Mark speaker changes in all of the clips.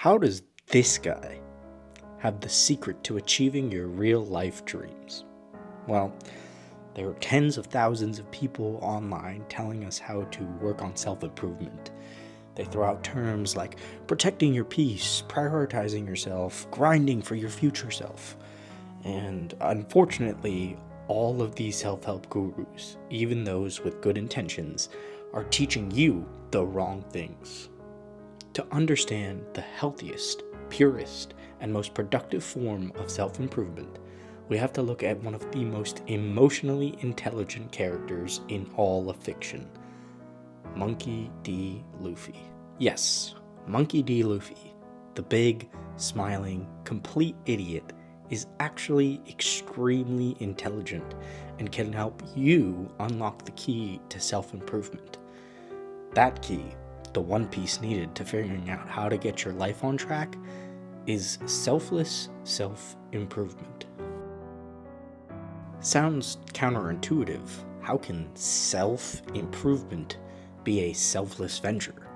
Speaker 1: How does this guy have the secret to achieving your real life dreams? Well, there are tens of thousands of people online telling us how to work on self-improvement. They throw out terms like protecting your peace, prioritizing yourself, grinding for your future self. And unfortunately, all of these self-help gurus, even those with good intentions, are teaching you the wrong things. To understand the healthiest, purest, and most productive form of self-improvement, we have to look at one of the most emotionally intelligent characters in all of fiction, Monkey D. Luffy. Yes, Monkey D. Luffy, the big, smiling, complete idiot, is actually extremely intelligent and can help you unlock the key to self-improvement. That key, the one piece needed to figuring out how to get your life on track, is selfless self-improvement. Sounds counterintuitive. How can self-improvement be a selfless venture?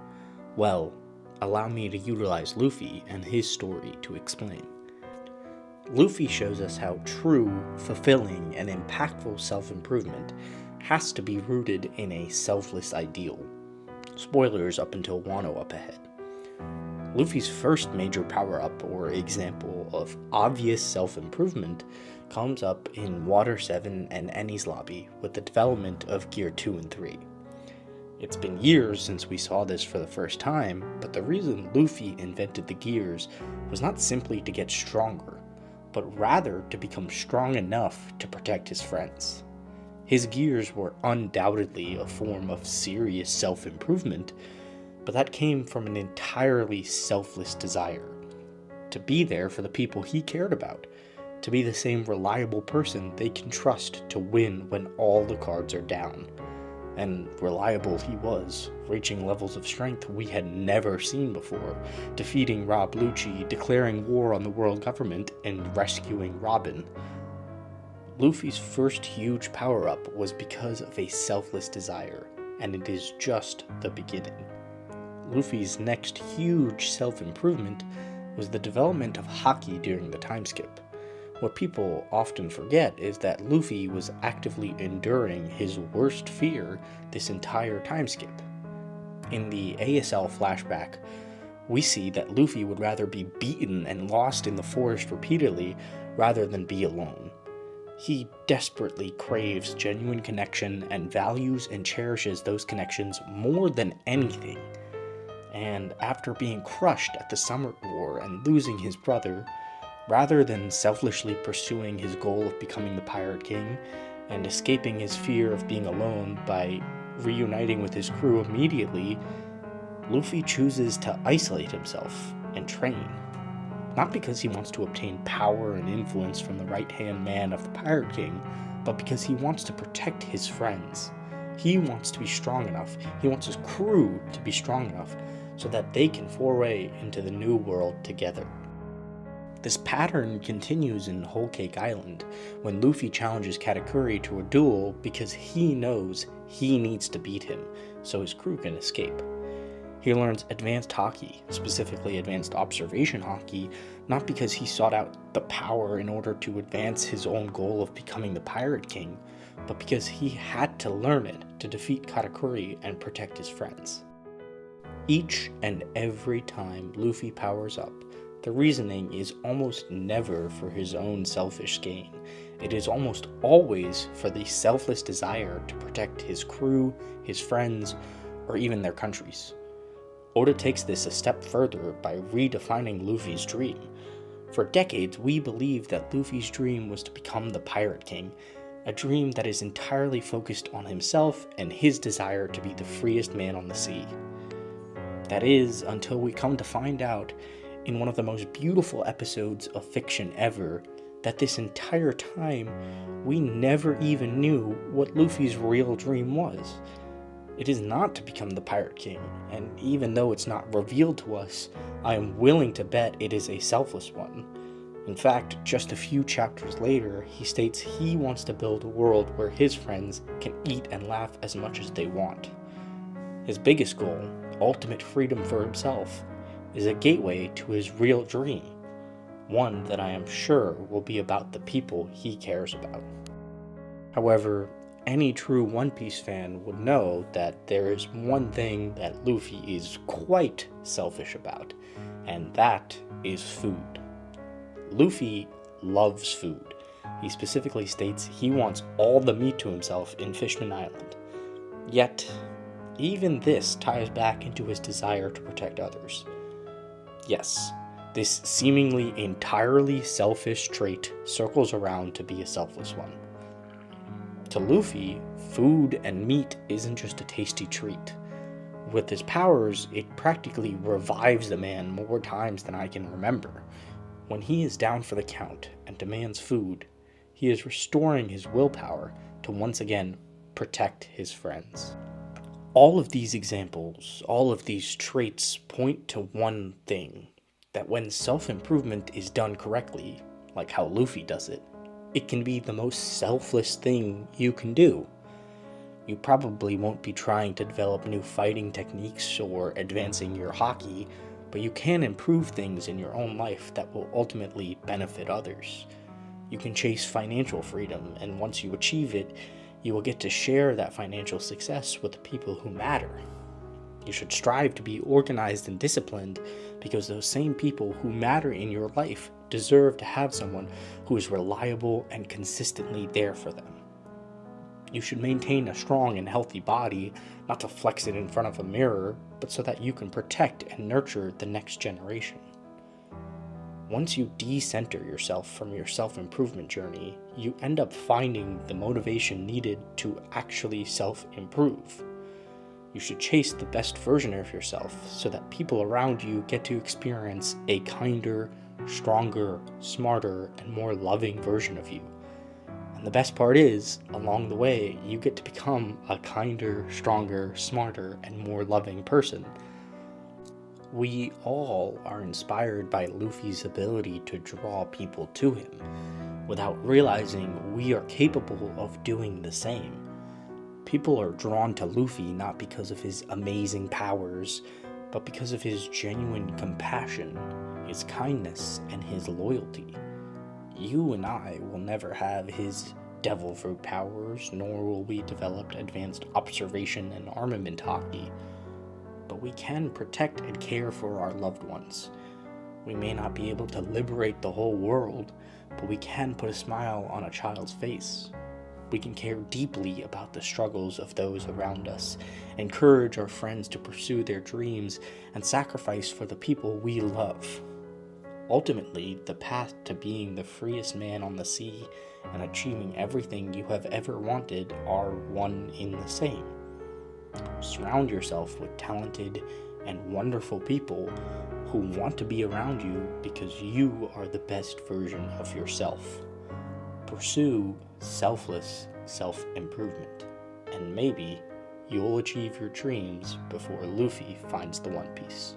Speaker 1: Well, allow me to utilize Luffy and his story to explain. Luffy shows us how true, fulfilling, and impactful self-improvement has to be rooted in a selfless ideal. Spoilers up until Wano up ahead. Luffy's first major power-up or example of obvious self-improvement comes up in Water 7 and Enies Lobby with the development of Gear 2 and 3. It's been years since we saw this for the first time, but the reason Luffy invented the gears was not simply to get stronger, but rather to become strong enough to protect his friends. His gears were undoubtedly a form of serious self-improvement, but that came from an entirely selfless desire to be there for the people he cared about, to be the same reliable person they can trust to win when all the cards are down. And reliable he was, reaching levels of strength we had never seen before, defeating Rob Lucci, declaring war on the world government, and rescuing Robin. Luffy's first huge power-up was because of a selfless desire, and it is just the beginning. Luffy's next huge self-improvement was the development of Haki during the time skip. What people often forget is that Luffy was actively enduring his worst fear this entire time skip. In the ASL flashback, we see that Luffy would rather be beaten and lost in the forest repeatedly rather than be alone. He desperately craves genuine connection and values and cherishes those connections more than anything. And after being crushed at the Summit War and losing his brother, rather than selfishly pursuing his goal of becoming the Pirate King and escaping his fear of being alone by reuniting with his crew immediately, Luffy chooses to isolate himself and train. Not because he wants to obtain power and influence from the right-hand man of the Pirate King, but because he wants to protect his friends. He wants to be strong enough, he wants his crew to be strong enough so that they can foray into the new world together. This pattern continues in Whole Cake Island, when Luffy challenges Katakuri to a duel because he knows he needs to beat him, so his crew can escape. He learns advanced Haki, specifically advanced observation Haki, not because he sought out the power in order to advance his own goal of becoming the Pirate King, but because he had to learn it to defeat Katakuri and protect his friends. Each and every time Luffy powers up, the reasoning is almost never for his own selfish gain. It is almost always for the selfless desire to protect his crew, his friends, or even their countries. Oda takes this a step further by redefining Luffy's dream. For decades, we believed that Luffy's dream was to become the Pirate King, a dream that is entirely focused on himself and his desire to be the freest man on the sea. That is, until we come to find out in one of the most beautiful episodes of fiction ever, that this entire time, we never even knew what Luffy's real dream was. It is not to become the Pirate King, and even though it's not revealed to us, I am willing to bet it is a selfless one. In fact, just a few chapters later, he states he wants to build a world where his friends can eat and laugh as much as they want. His biggest goal, ultimate freedom for himself, is a gateway to his real dream, one that I am sure will be about the people he cares about. However, any true One Piece fan would know that there is one thing that Luffy is quite selfish about, and that is food. Luffy loves food. He specifically states he wants all the meat to himself in Fishman Island. Yet, even this ties back into his desire to protect others. Yes, this seemingly entirely selfish trait circles around to be a selfless one. To Luffy, food and meat isn't just a tasty treat. With his powers, it practically revives the man more times than I can remember. When he is down for the count and demands food, he is restoring his willpower to once again protect his friends. All of these examples, all of these traits point to one thing, that when self-improvement is done correctly, like how Luffy does it, it can be the most selfless thing you can do. You probably won't be trying to develop new fighting techniques or advancing your haki, but you can improve things in your own life that will ultimately benefit others. You can chase financial freedom, and once you achieve it, you will get to share that financial success with the people who matter. You should strive to be organized and disciplined because those same people who matter in your life deserve to have someone who is reliable and consistently there for them. You should maintain a strong and healthy body, not to flex it in front of a mirror, but so that you can protect and nurture the next generation. Once you decenter yourself from your self-improvement journey, you end up finding the motivation needed to actually self-improve. You should chase the best version of yourself so that people around you get to experience a kinder, stronger, smarter, and more loving version of you. And the best part is, along the way, you get to become a kinder, stronger, smarter, and more loving person. We all are inspired by Luffy's ability to draw people to him, without realizing we are capable of doing the same. People are drawn to Luffy not because of his amazing powers, but because of his genuine compassion, his kindness, and his loyalty. You and I will never have his devil fruit powers, nor will we develop advanced observation and armament haki. But we can protect and care for our loved ones. We may not be able to liberate the whole world, but we can put a smile on a child's face. We can care deeply about the struggles of those around us, encourage our friends to pursue their dreams, and sacrifice for the people we love. Ultimately, the path to being the freest man on the sea and achieving everything you have ever wanted are one in the same. Surround yourself with talented and wonderful people who want to be around you because you are the best version of yourself. Pursue selfless self-improvement, and maybe you'll achieve your dreams before Luffy finds the One Piece.